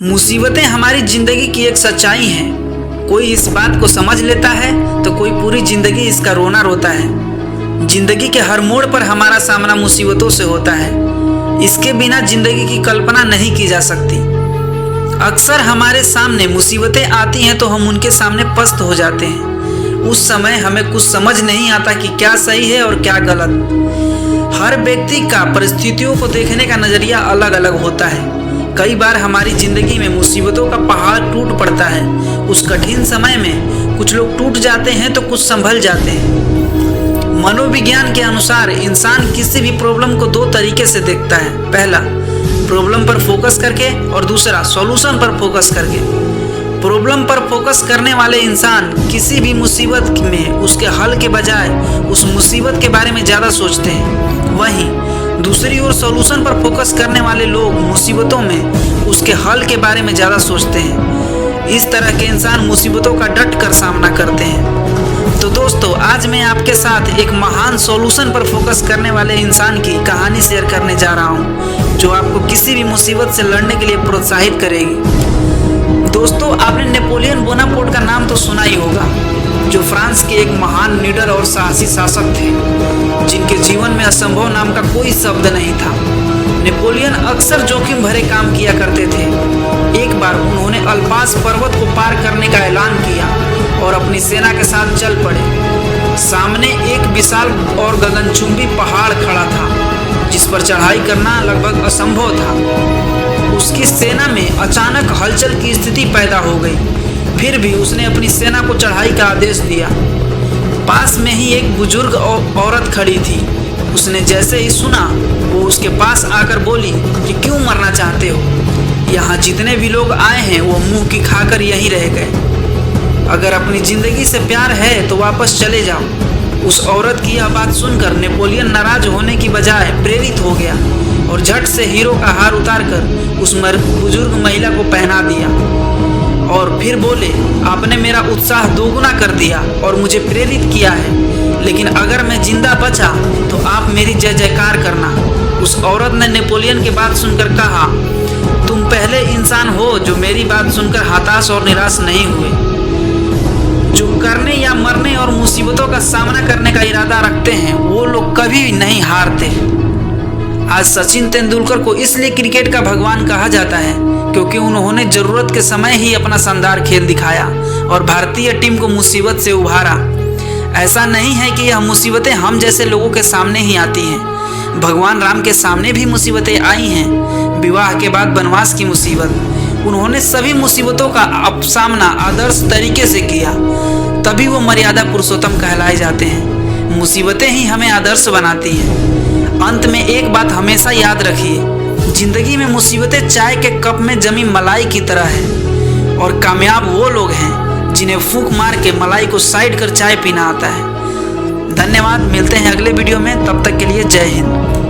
मुसीबतें हमारी जिंदगी की एक सच्चाई हैं। कोई इस बात को समझ लेता है तो कोई पूरी जिंदगी इसका रोना रोता है। जिंदगी के हर मोड़ पर हमारा सामना मुसीबतों से होता है। इसके बिना जिंदगी की कल्पना नहीं की जा सकती। अक्सर हमारे सामने मुसीबतें आती हैं तो हम उनके सामने पस्त हो जाते हैं। उस समय हमें कुछ समझ नहीं आता कि क्या सही है और क्या गलत। हर व्यक्ति का परिस्थितियों को देखने का नज़रिया अलग अलग होता है। कई बार हमारी ज़िंदगी में मुसीबतों का पहाड़ टूट पड़ता है। उस कठिन समय में कुछ लोग टूट जाते हैं तो कुछ संभल जाते हैं। मनोविज्ञान के अनुसार इंसान किसी भी प्रॉब्लम को दो तरीके से देखता है। पहला, प्रॉब्लम पर फोकस करके, और दूसरा, सॉल्यूशन पर फोकस करके। प्रॉब्लम पर फोकस करने वाले इंसान किसी भी मुसीबत में उसके हल के बजाय उस मुसीबत के बारे में ज़्यादा सोचते हैं। वहीं दूसरी ओर सॉल्यूशन पर फोकस करने वाले लोग मुसीबतों में उसके हल के बारे में ज़्यादा सोचते हैं। इस तरह के इंसान मुसीबतों का डट कर सामना करते हैं। तो दोस्तों, आज मैं आपके साथ एक महान सॉल्यूशन पर फोकस करने वाले इंसान की कहानी शेयर करने जा रहा हूं, जो आपको किसी भी मुसीबत से लड़ने के लिए प्रोत्साहित करेगी। दोस्तों, आपने नेपोलियन बोनापार्ट का नाम तो सुना ही होगा, जो फ्रांस के एक महान लीडर और साहसी शासक थे, जिनके जीवन में असंभव नाम का कोई शब्द नहीं था। नेपोलियन अक्सर जोखिम भरे काम किया करते थे। एक बार उन्होंने अल्पास पर्वत को पार करने का ऐलान किया और अपनी सेना के साथ चल पड़े। सामने एक विशाल और गगनचुंबी पहाड़ खड़ा था, जिस पर चढ़ाई करना लगभग असंभव था। उसकी सेना में अचानक हलचल की स्थिति पैदा हो गई। फिर भी उसने अपनी सेना को चढ़ाई का आदेश दिया। पास में ही एक बुजुर्ग औरत खड़ी थी। उसने जैसे ही सुना, वो उसके पास आकर बोली कि क्यों मरना चाहते हो? यहाँ जितने भी लोग आए हैं वो मुंह की खाकर यहीं रह गए। अगर अपनी ज़िंदगी से प्यार है तो वापस चले जाओ। उस औरत की यह बात सुनकर नेपोलियन नाराज होने की बजाय प्रेरित हो गया और झट से हीरो का हार उतारकर उस बुजुर्ग महिला को पहना दिया और फिर बोले, आपने मेरा उत्साह दोगुना कर दिया और मुझे प्रेरित किया है, लेकिन अगर मैं जिंदा बचा तो आप मेरी जय जयकार करना। उस औरत ने नेपोलियन की बात सुनकर कहा, तुम पहले इंसान हो जो मेरी बात सुनकर हताश और निराश नहीं हुए। जो करने या मरने और मुसीबतों का सामना करने का इरादा रखते हैं, वो लोग कभी नहीं हारते। आज सचिन तेंदुलकर को इसलिए क्रिकेट का भगवान कहा जाता है क्योंकि उन्होंने जरूरत के समय ही अपना शानदार खेल दिखाया और भारतीय टीम को मुसीबत से उभारा। ऐसा नहीं है कि यह मुसीबतें हम जैसे लोगों के सामने ही आती हैं। भगवान राम के सामने भी मुसीबतें आई हैं। विवाह के बाद वनवास की मुसीबत, उन्होंने सभी मुसीबतों का सामना आदर्श तरीके से किया, तभी वो मर्यादा पुरुषोत्तम कहलाए जाते हैं। मुसीबतें ही हमें आदर्श बनाती हैं। अंत में एक बात हमेशा याद रखिए, जिंदगी में मुसीबतें चाय के कप में जमी मलाई की तरह है, और कामयाब वो लोग हैं जिन्हें फूंक मार के मलाई को साइड कर चाय पीना आता है। धन्यवाद, मिलते हैं अगले वीडियो में, तब तक के लिए जय हिंद।